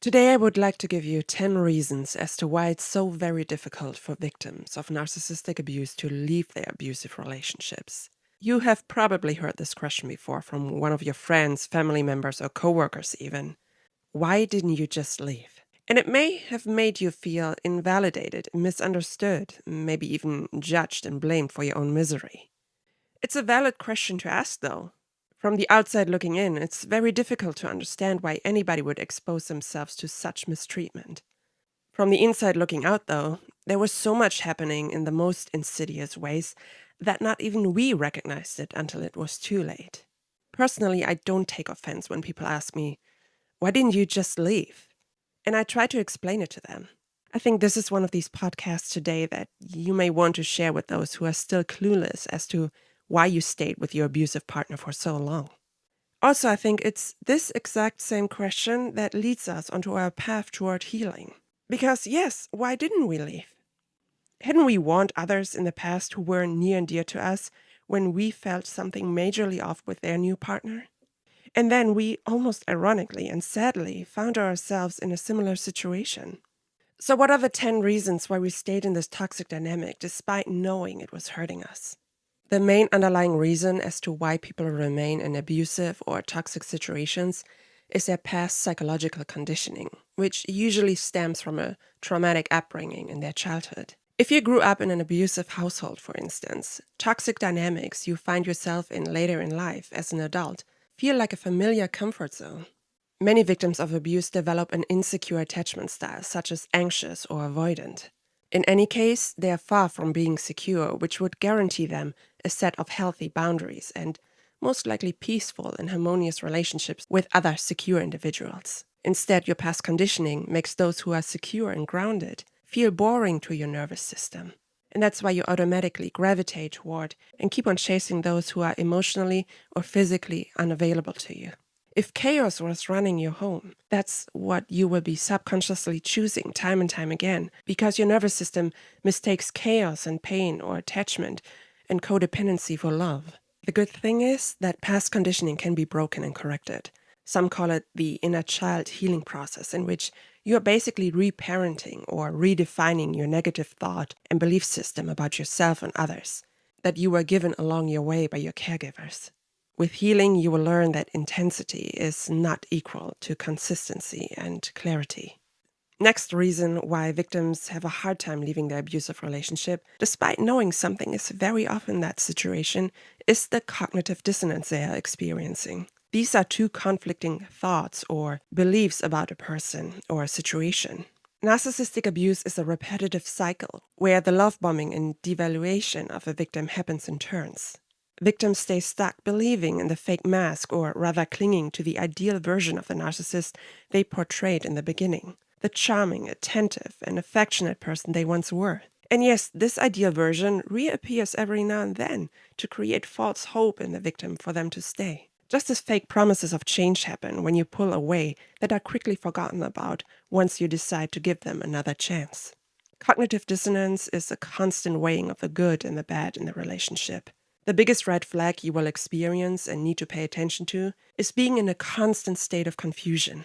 Today I would like to give you 10 reasons as to why it's so very difficult for victims of narcissistic abuse to leave their abusive relationships. You have probably heard this question before from one of your friends, family members, or coworkers even. Why didn't you just leave? And it may have made you feel invalidated, misunderstood, maybe even judged and blamed for your own misery. It's a valid question to ask, though. From the outside looking in, it's very difficult to understand why anybody would expose themselves to such mistreatment. From the inside looking out, though, there was so much happening in the most insidious ways that not even we recognized it until it was too late. Personally, I don't take offense when people ask me, "Why didn't you just leave?" And I try to explain it to them. I think this is one of these podcasts today that you may want to share with those who are still clueless as to why you stayed with your abusive partner for so long. Also, I think it's this exact same question that leads us onto our path toward healing. Because yes, why didn't we leave? Hadn't we warned others in the past who were near and dear to us when we felt something majorly off with their new partner? And then we, almost ironically and sadly, found ourselves in a similar situation. So what are the 10 reasons why we stayed in this toxic dynamic despite knowing it was hurting us? The main underlying reason as to why people remain in abusive or toxic situations is their past psychological conditioning, which usually stems from a traumatic upbringing in their childhood. If you grew up in an abusive household, for instance, toxic dynamics you find yourself in later in life as an adult feel like a familiar comfort zone. Many victims of abuse develop an insecure attachment style, such as anxious or avoidant. In any case, they are far from being secure, which would guarantee them a set of healthy boundaries and most likely peaceful and harmonious relationships with other secure individuals. Instead, your past conditioning makes those who are secure and grounded feel boring to your nervous system. And that's why you automatically gravitate toward and keep on chasing those who are emotionally or physically unavailable to you. If chaos was running your home, that's what you will be subconsciously choosing time and time again, because your nervous system mistakes chaos and pain or attachment and codependency for love. The good thing is that past conditioning can be broken and corrected. Some call it the inner child healing process, in which you are basically reparenting or redefining your negative thought and belief system about yourself and others that you were given along your way by your caregivers. With healing, you will learn that intensity is not equal to consistency and clarity. Next reason why victims have a hard time leaving their abusive relationship, despite knowing something is very off in that situation, is the cognitive dissonance they are experiencing. These are two conflicting thoughts or beliefs about a person or a situation. Narcissistic abuse is a repetitive cycle where the love bombing and devaluation of a victim happens in turns. Victims stay stuck believing in the fake mask, or rather clinging to the ideal version of the narcissist they portrayed in the beginning, the charming, attentive, and affectionate person they once were. And yes, this ideal version reappears every now and then to create false hope in the victim for them to stay. Just as fake promises of change happen when you pull away that are quickly forgotten about once you decide to give them another chance. Cognitive dissonance is a constant weighing of the good and the bad in the relationship. The biggest red flag you will experience and need to pay attention to is being in a constant state of confusion.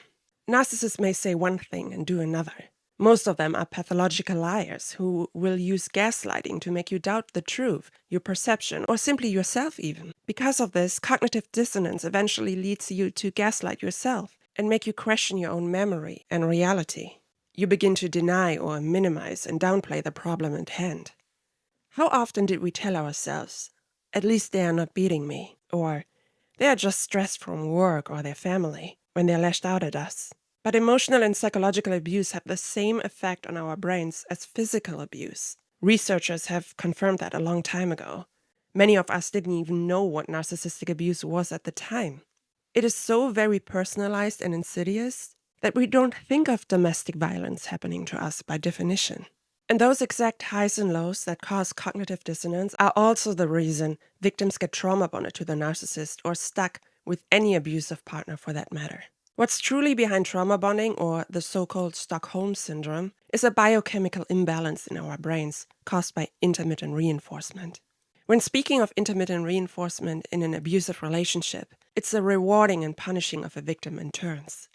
Narcissists may say one thing and do another. Most of them are pathological liars who will use gaslighting to make you doubt the truth, your perception, or simply yourself even. Because of this, cognitive dissonance eventually leads you to gaslight yourself and make you question your own memory and reality. You begin to deny or minimize and downplay the problem at hand. How often did we tell ourselves, "At least they are not beating me," or "They are just stressed from work or their family," when they lashed out at us? But emotional and psychological abuse have the same effect on our brains as physical abuse. Researchers have confirmed that a long time ago. Many of us didn't even know what narcissistic abuse was at the time. It is so very personalized and insidious that we don't think of domestic violence happening to us by definition. And those exact highs and lows that cause cognitive dissonance are also the reason victims get trauma bonded to the narcissist or stuck with any abusive partner for that matter. What's truly behind trauma bonding, or the so-called Stockholm syndrome, is a biochemical imbalance in our brains caused by intermittent reinforcement. When speaking of intermittent reinforcement in an abusive relationship, it's the rewarding and punishing of a victim in turns.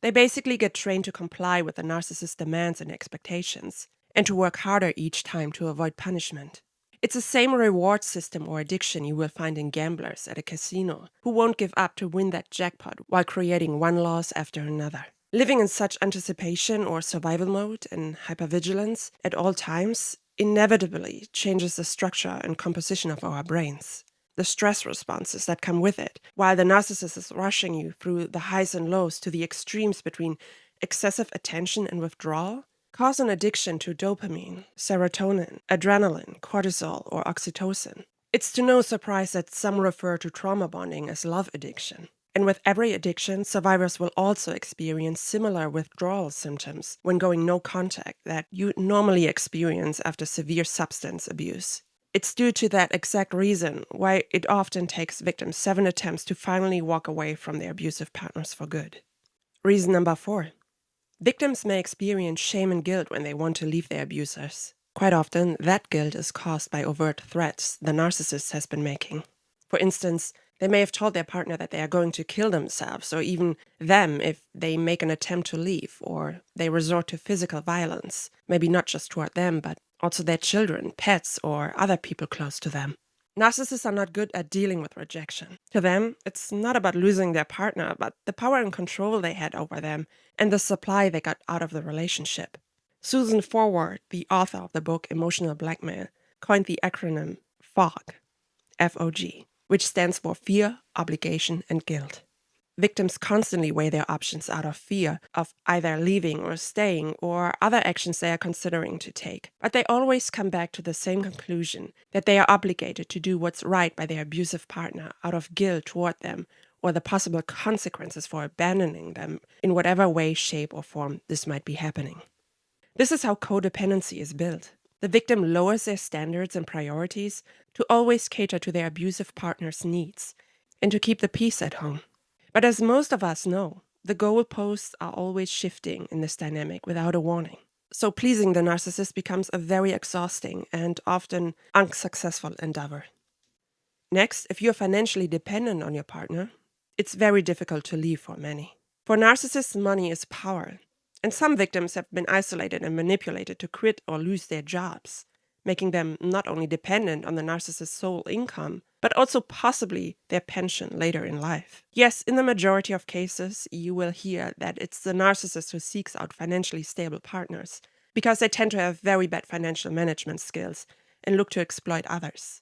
They basically get trained to comply with the narcissist's demands and expectations, and to work harder each time to avoid punishment. It's the same reward system or addiction you will find in gamblers at a casino, who won't give up to win that jackpot while creating one loss after another. Living in such anticipation or survival mode and hypervigilance at all times inevitably changes the structure and composition of our brains. The stress responses that come with it, while the narcissist is rushing you through the highs and lows to the extremes between excessive attention and withdrawal, cause an addiction to dopamine, serotonin, adrenaline, cortisol, or oxytocin. It's to no surprise that some refer to trauma bonding as love addiction. And with every addiction, survivors will also experience similar withdrawal symptoms when going no contact that you normally experience after severe substance abuse. It's due to that exact reason why it often takes victims 7 attempts to finally walk away from their abusive partners for good. Reason number 4. Victims may experience shame and guilt when they want to leave their abusers. Quite often, that guilt is caused by overt threats the narcissist has been making. For instance, they may have told their partner that they are going to kill themselves, or even them if they make an attempt to leave, or they resort to physical violence, maybe not just toward them, but also their children, pets, or other people close to them. Narcissists are not good at dealing with rejection. To them, it's not about losing their partner, but the power and control they had over them and the supply they got out of the relationship. Susan Forward, the author of the book Emotional Blackmail, coined the acronym F.O.G, F.O.G, which stands for fear, obligation, and guilt. Victims constantly weigh their options out of fear of either leaving or staying or other actions they are considering to take. But they always come back to the same conclusion, that they are obligated to do what's right by their abusive partner out of guilt toward them or the possible consequences for abandoning them in whatever way, shape, or form this might be happening. This is how codependency is built. The victim lowers their standards and priorities to always cater to their abusive partner's needs and to keep the peace at home. But as most of us know, the goalposts are always shifting in this dynamic without a warning. So pleasing the narcissist becomes a very exhausting and often unsuccessful endeavor. Next, if you're financially dependent on your partner, it's very difficult to leave for many. For narcissists, money is power, and some victims have been isolated and manipulated to quit or lose their jobs, making them not only dependent on the narcissist's sole income, but also possibly their pension later in life. Yes, in the majority of cases, you will hear that it's the narcissist who seeks out financially stable partners, because they tend to have very bad financial management skills and look to exploit others.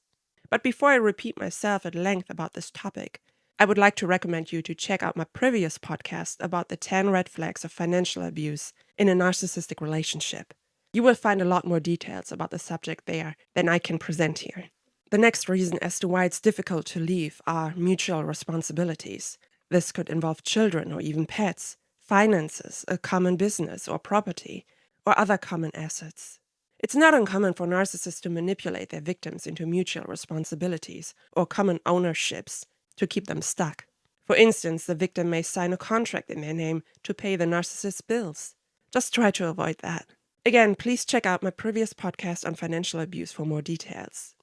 But before I repeat myself at length about this topic, I would like to recommend you to check out my previous podcast about the 10 red flags of financial abuse in a narcissistic relationship. You will find a lot more details about the subject there than I can present here. The next reason as to why it's difficult to leave are mutual responsibilities. This could involve children or even pets, finances, a common business or property, or other common assets. It's not uncommon for narcissists to manipulate their victims into mutual responsibilities or common ownerships to keep them stuck. For instance, the victim may sign a contract in their name to pay the narcissist's bills. Just try to avoid that. Again, please check out my previous podcast on financial abuse for more details.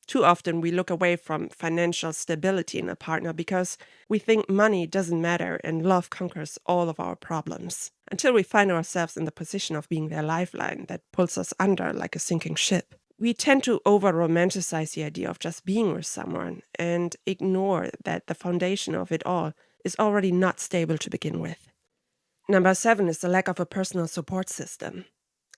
Too often we look away from financial stability in a partner because we think money doesn't matter and love conquers all of our problems, until we find ourselves in the position of being their lifeline that pulls us under like a sinking ship. We tend to over-romanticize the idea of just being with someone and ignore that the foundation of it all is already not stable to begin with. Number 7 is the lack of a personal support system.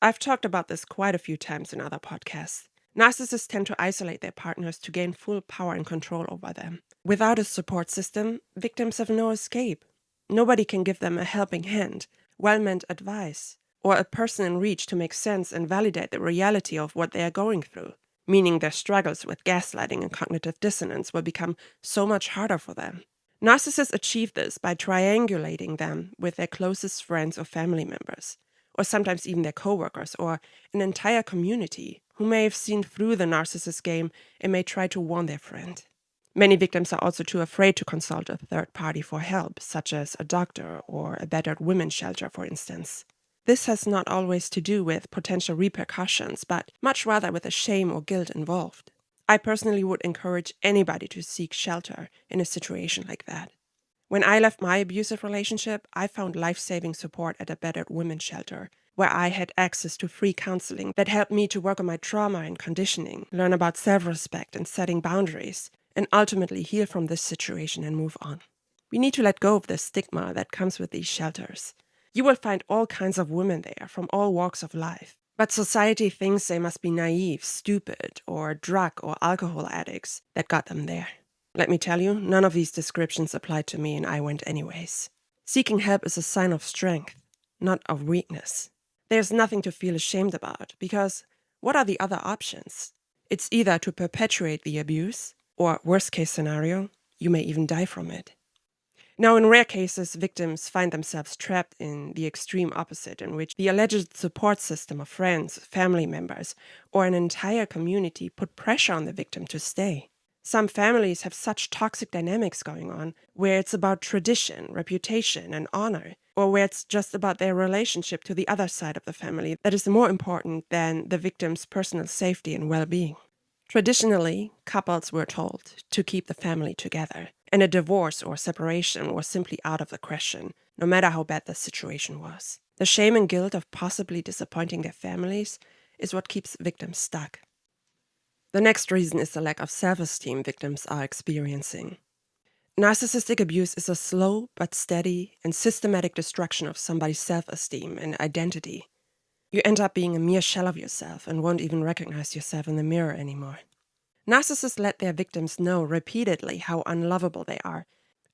I've talked about this quite a few times in other podcasts. Narcissists tend to isolate their partners to gain full power and control over them. Without a support system, victims have no escape. Nobody can give them a helping hand, well-meant advice, or a person in reach to make sense and validate the reality of what they are going through, meaning their struggles with gaslighting and cognitive dissonance will become so much harder for them. Narcissists achieve this by triangulating them with their closest friends or family members, or sometimes even their coworkers or an entire community who may have seen through the narcissist game and may try to warn their friend. Many victims are also too afraid to consult a third party for help, such as a doctor or a battered women's shelter, for instance. This has not always to do with potential repercussions, but much rather with the shame or guilt involved. I personally would encourage anybody to seek shelter in a situation like that. When I left my abusive relationship, I found life-saving support at a battered women's shelter, where I had access to free counseling that helped me to work on my trauma and conditioning, learn about self-respect and setting boundaries, and ultimately heal from this situation and move on. We need to let go of the stigma that comes with these shelters. You will find all kinds of women there from all walks of life. But society thinks they must be naive, stupid, or drug or alcohol addicts that got them there. Let me tell you, none of these descriptions applied to me and I went anyways. Seeking help is a sign of strength, not of weakness. There's nothing to feel ashamed about, because what are the other options? It's either to perpetuate the abuse, or worst case scenario, you may even die from it. Now, in rare cases, victims find themselves trapped in the extreme opposite, in which the alleged support system of friends, family members, or an entire community put pressure on the victim to stay. Some families have such toxic dynamics going on, where it's about tradition, reputation, and honor, or where it's just about their relationship to the other side of the family that is more important than the victim's personal safety and well-being. Traditionally, couples were told to keep the family together, and a divorce or separation was simply out of the question, no matter how bad the situation was. The shame and guilt of possibly disappointing their families is what keeps victims stuck. The next reason is the lack of self-esteem victims are experiencing. Narcissistic abuse is a slow but steady and systematic destruction of somebody's self-esteem and identity. You end up being a mere shell of yourself and won't even recognize yourself in the mirror anymore. Narcissists let their victims know repeatedly how unlovable they are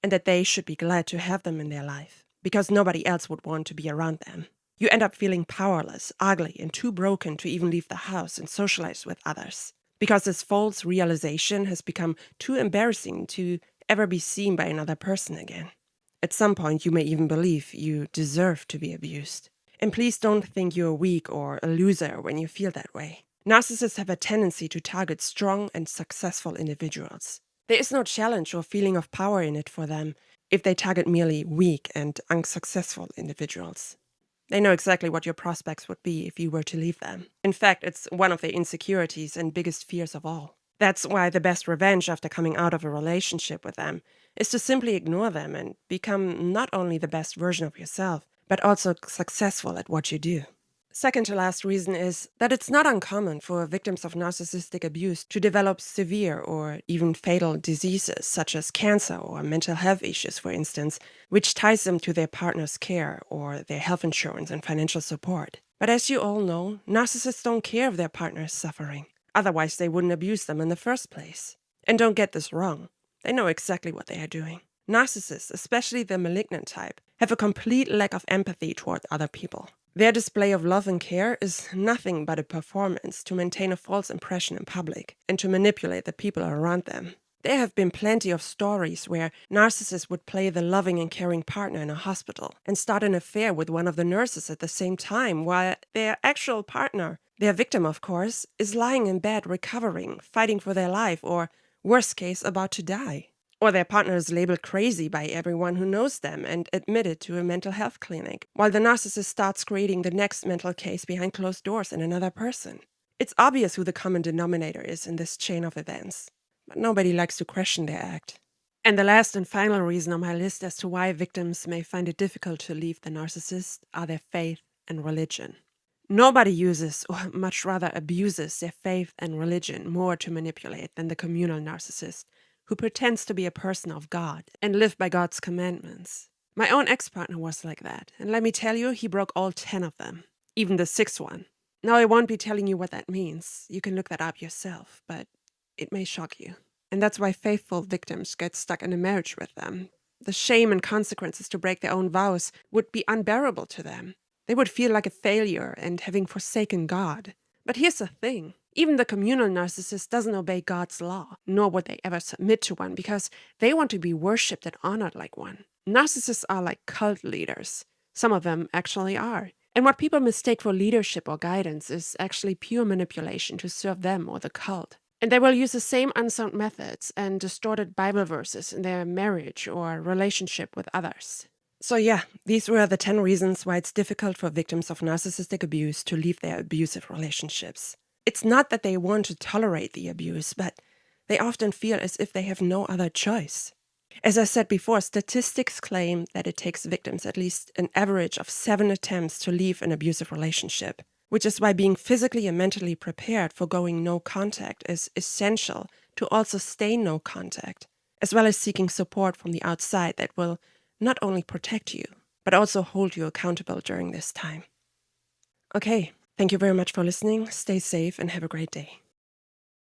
and that they should be glad to have them in their life, because nobody else would want to be around them. You end up feeling powerless, ugly, and too broken to even leave the house and socialize with others, because this false realization has become too embarrassing to ever be seen by another person again. At some point, you may even believe you deserve to be abused. And please don't think you're weak or a loser when you feel that way. Narcissists have a tendency to target strong and successful individuals. There is no challenge or feeling of power in it for them if they target merely weak and unsuccessful individuals. They know exactly what your prospects would be if you were to leave them. In fact, it's one of their insecurities and biggest fears of all. That's why the best revenge after coming out of a relationship with them is to simply ignore them and become not only the best version of yourself, but also successful at what you do. Second to last reason is that it's not uncommon for victims of narcissistic abuse to develop severe or even fatal diseases such as cancer or mental health issues, for instance, which ties them to their partner's care or their health insurance and financial support. But as you all know, narcissists don't care if their partner is suffering. Otherwise, they wouldn't abuse them in the first place. And don't get this wrong. They know exactly what they are doing. Narcissists, especially the malignant type, have a complete lack of empathy toward other people. Their display of love and care is nothing but a performance to maintain a false impression in public and to manipulate the people around them. There have been plenty of stories where narcissists would play the loving and caring partner in a hospital and start an affair with one of the nurses at the same time, while their actual partner, their victim of course, is lying in bed recovering, fighting for their life, or worst case, about to die. Or their partner is labeled crazy by everyone who knows them and admitted to a mental health clinic, while the narcissist starts creating the next mental case behind closed doors in another person. It's obvious who the common denominator is in this chain of events, but nobody likes to question their act. And the last and final reason on my list as to why victims may find it difficult to leave the narcissist are their faith and religion. Nobody uses, or much rather abuses, their faith and religion more to manipulate than the communal narcissist, who pretends to be a person of God and live by God's commandments. My own ex-partner was like that, and let me tell you, he broke all 10 of them, even the 6th one. Now, I won't be telling you what that means. You can look that up yourself, but it may shock you. And that's why faithful victims get stuck in a marriage with them. The shame and consequences to break their own vows would be unbearable to them. They would feel like a failure and having forsaken God. But here's the thing. Even the communal narcissist doesn't obey God's law, nor would they ever submit to one, because they want to be worshipped and honored like one. Narcissists are like cult leaders. Some of them actually are. And what people mistake for leadership or guidance is actually pure manipulation to serve them or the cult. And they will use the same unsound methods and distorted Bible verses in their marriage or relationship with others. So yeah, these were the 10 reasons why it's difficult for victims of narcissistic abuse to leave their abusive relationships. It's not that they want to tolerate the abuse, but they often feel as if they have no other choice. As I said before, statistics claim that it takes victims at least an average of 7 attempts to leave an abusive relationship, which is why being physically and mentally prepared for going no contact is essential to also stay no contact, as well as seeking support from the outside that will not only protect you, but also hold you accountable during this time. Okay, thank you very much for listening. Stay safe and have a great day.